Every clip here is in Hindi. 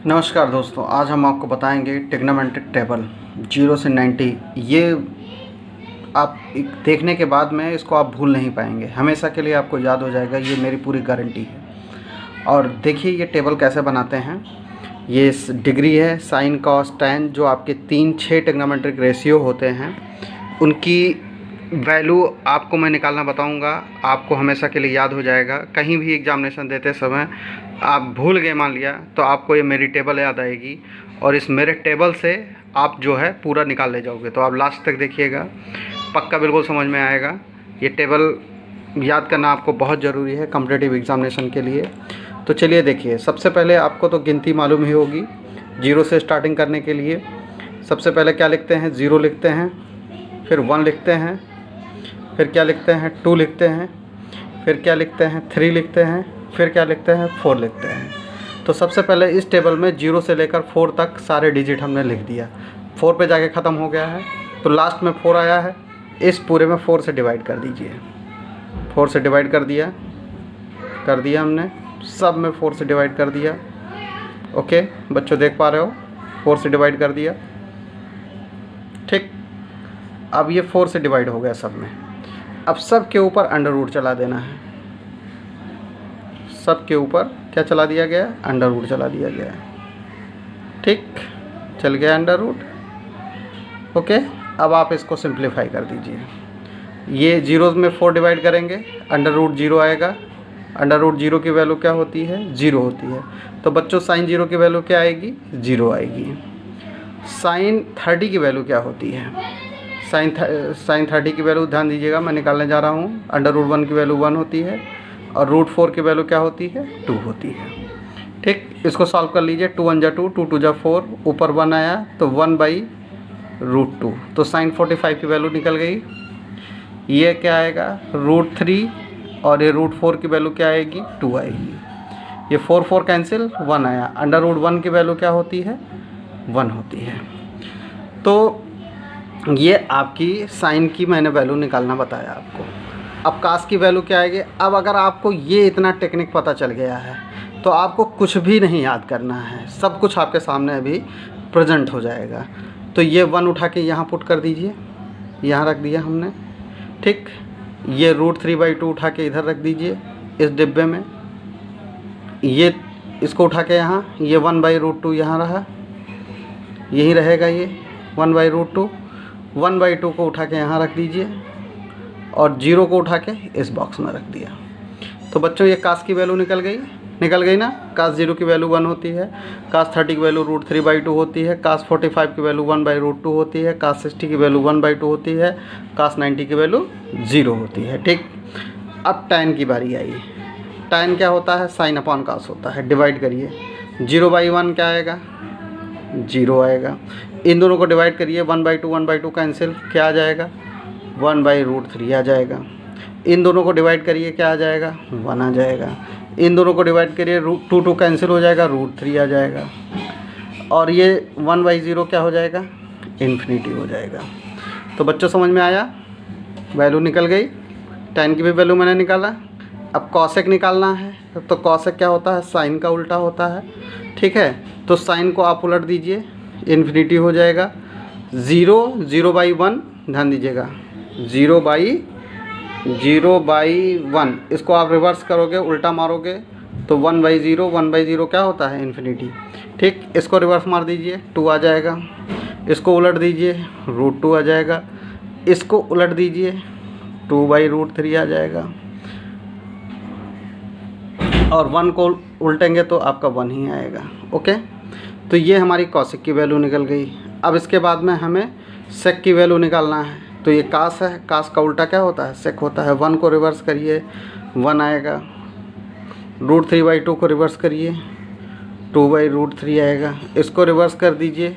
नमस्कार दोस्तों, आज हम आपको बताएंगे ट्रिग्नोमेट्रिक टेबल 0 से 90। ये आप देखने के बाद में इसको आप भूल नहीं पाएंगे, हमेशा के लिए आपको याद हो जाएगा, ये मेरी पूरी गारंटी है। और देखिए ये टेबल कैसे बनाते हैं। ये डिग्री है, साइन, कॉस, टैन, जो आपके 3-6 ट्रिग्नोमेट्रिक रेशियो होते हैं उनकी वैल्यू आपको मैं निकालना बताऊंगा। आपको हमेशा के लिए याद हो जाएगा। कहीं भी एग्जामिनेशन देते समय आप भूल गए मान लिया, तो आपको ये मेरी टेबल याद आएगी और इस मेरे टेबल से आप जो है पूरा निकाल ले जाओगे। तो आप लास्ट तक देखिएगा, पक्का बिल्कुल समझ में आएगा। ये टेबल याद करना आपको बहुत ज़रूरी है कॉम्पिटिटिव एग्जामिनेशन के लिए। तो चलिए देखिए, सबसे पहले आपको तो गिनती मालूम ही होगी। 0 से स्टार्टिंग करने के लिए सबसे पहले क्या लिखते हैं, 0 लिखते हैं, फिर 1 लिखते हैं, फिर क्या लिखते हैं, 2 लिखते हैं, फिर क्या लिखते हैं, 3 लिखते हैं, फिर क्या लिखते हैं, 4 लिखते हैं। तो सबसे पहले इस टेबल में 0 से लेकर 4 तक सारे डिजिट हमने लिख दिया। 4 पे जाके ख़त्म हो गया है, तो लास्ट में 4 आया है। इस पूरे में 4 से डिवाइड कर दीजिए। 4 से डिवाइड कर दिया हमने, सब में 4 से डिवाइड कर दिया। ओके बच्चों, देख पा रहे हो, 4 से डिवाइड कर दिया। ठीक, अब ये 4 से डिवाइड हो गया सब में। अब सब के ऊपर अंडर रूट चला देना है। सब के ऊपर क्या चला दिया गया, अंडर रूट चला दिया गया। ठीक, चल गया अंडर रूट। ओके, अब आप इसको सिंप्लीफाई कर दीजिए। ये जीरोज़ में 4 डिवाइड करेंगे, अंडर रूट 0 आएगा। अंडर रूट 0 की वैल्यू क्या होती है, 0 होती है। तो बच्चों साइन 0 की वैल्यू क्या आएगी, 0 आएगी। साइन 30 की वैल्यू क्या होती है, साइन 30 की वैल्यू ध्यान दीजिएगा, मैं निकालने जा रहा हूँ। अंडर रूट 1 की वैल्यू 1 होती है और रूट 4 की वैल्यू क्या होती है, 2 होती है। ठीक, इसको सॉल्व कर लीजिए। 2 1 जा 2, 2 2 जा 4, ऊपर 1 आया तो 1/√2। तो साइन 45 की वैल्यू निकल गई। ये क्या आएगा, √3, और ये √4 की वैल्यू क्या आएगी, 2 आएगी। ये 4 4 कैंसिल, 1 आया। अंडर रूट 1 की वैल्यू क्या होती है, 1 होती है। तो ये आपकी साइन की मैंने वैल्यू निकालना बताया आपको। अब कास की वैल्यू क्या आएगी। अब अगर आपको ये इतना टेक्निक पता चल गया है तो आपको कुछ भी नहीं याद करना है, सब कुछ आपके सामने अभी प्रेजेंट हो जाएगा। तो ये 1 उठा के यहाँ पुट कर दीजिए, यहाँ रख दिया हमने। ठीक, ये √3/2 उठा के इधर रख दीजिए इस डिब्बे में। ये इसको उठा के यहाँ, ये 1/√2 यहाँ रहा, यही रहेगा ये 1/√2। 1/2 को उठा के यहाँ रख दीजिए और 0 को उठा के इस बॉक्स में रख दिया। तो बच्चों ये कास की वैल्यू निकल गई ना। कास 0 की वैल्यू 1 होती है, कास 30 की वैल्यू √3/2 होती है, कास 45 की वैल्यू 1/√2 होती है, कास 60 की वैल्यू 1/2 होती है, कास 90 की वैल्यू 0 होती है। ठीक, अब टैन की बारी आई। टैन क्या होता है, साइन अपॉन कास होता है। डिवाइड करिए, 0/1 क्या आएगा, 0 आएगा। इन दोनों को डिवाइड करिए, 1/2 कैंसिल, क्या आ जाएगा, 1/√3 आ जाएगा। इन दोनों को डिवाइड करिए, क्या आ जाएगा, 1 आ जाएगा। इन दोनों को डिवाइड करिए, √2 कैंसिल हो जाएगा, √3 आ जाएगा। और ये 1/0 क्या हो जाएगा, इन्फिनिटी हो जाएगा। तो बच्चों समझ में आया, वैल्यू निकल गई। टैन की भी वैल्यू मैंने निकाला। अब कॉसेक निकालना है, तो कॉसेक क्या होता है, साइन का उल्टा होता है। ठीक है, तो साइन को आप उलट दीजिए, इन्फिनिटी हो जाएगा। 0/1, ध्यान दीजिएगा, 0/1, इसको आप रिवर्स करोगे, उल्टा मारोगे तो 1/0, 1/0 क्या होता है, इन्फिनिटी। ठीक, इसको रिवर्स मार दीजिए, 2 आ जाएगा। इसको उलट दीजिए, √2 आ जाएगा। इसको उलट दीजिए, 2/√3 आ जाएगा। और 1 को उल्टेंगे तो आपका 1 ही आएगा। ओके, तो ये हमारी कॉसेक की वैल्यू निकल गई। अब इसके बाद में हमें सेक की वैल्यू निकालना है। तो ये कास है, कास का उल्टा क्या होता है, सेक होता है। 1 को रिवर्स करिए, 1 आएगा। √3/2 को रिवर्स करिए, 2/√3 आएगा। इसको रिवर्स कर दीजिए,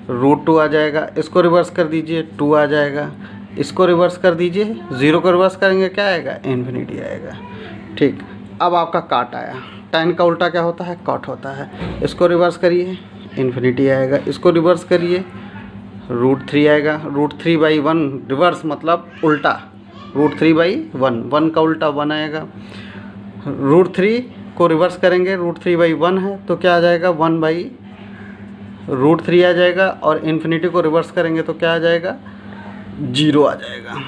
√2 आ जाएगा। इसको रिवर्स कर दीजिए, 2 आ जाएगा। इसको रिवर्स कर दीजिए, 0 को रिवर्स करेंगे, क्या आएगा, इन्फिनिटी आएगा। ठीक, अब आपका काट आया। टैन का उल्टा क्या होता है, कॉट होता है। इसको रिवर्स करिए, इन्फिनिटी आएगा। इसको रिवर्स करिए, √3 आएगा। √3/1 रिवर्स मतलब उल्टा, √3/1, 1 का उल्टा 1 आएगा। √3 को रिवर्स करेंगे, √3/1 है तो क्या आ जाएगा, 1/√3 आ जाएगा। और इन्फिनिटी को रिवर्स करेंगे तो क्या आ जाएगा, 0 आ जाएगा।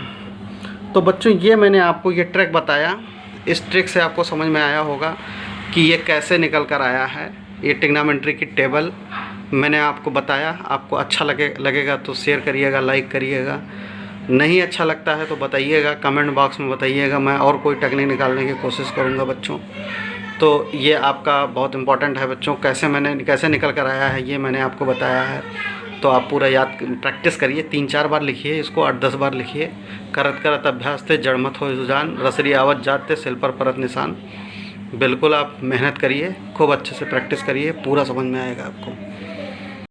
तो बच्चों ये मैंने आपको ये ट्रिक बताया, इस ट्रिक से आपको समझ में आया होगा कि ये कैसे निकल कर आया है। ये ट्रिग्नोमेट्री की टेबल मैंने आपको बताया। आपको अच्छा लगेगा तो शेयर करिएगा, लाइक करिएगा। नहीं अच्छा लगता है तो बताइएगा, कमेंट बॉक्स में बताइएगा, मैं और कोई टेक्निक निकालने की कोशिश करूँगा बच्चों। तो ये आपका बहुत इम्पोर्टेंट है बच्चों, कैसे निकल कर आया है ये मैंने आपको बताया है। तो आप पूरा याद प्रैक्टिस करिए, 3-4 बार लिखिए इसको, 8-10 बार लिखिए। करत करत अभ्यास थे जड़ मत होय सुजान, रसरी आवत जाते सिल पर परत निशान। बिल्कुल आप मेहनत करिए, खूब अच्छे से प्रैक्टिस करिए, पूरा समझ में आएगा आपको।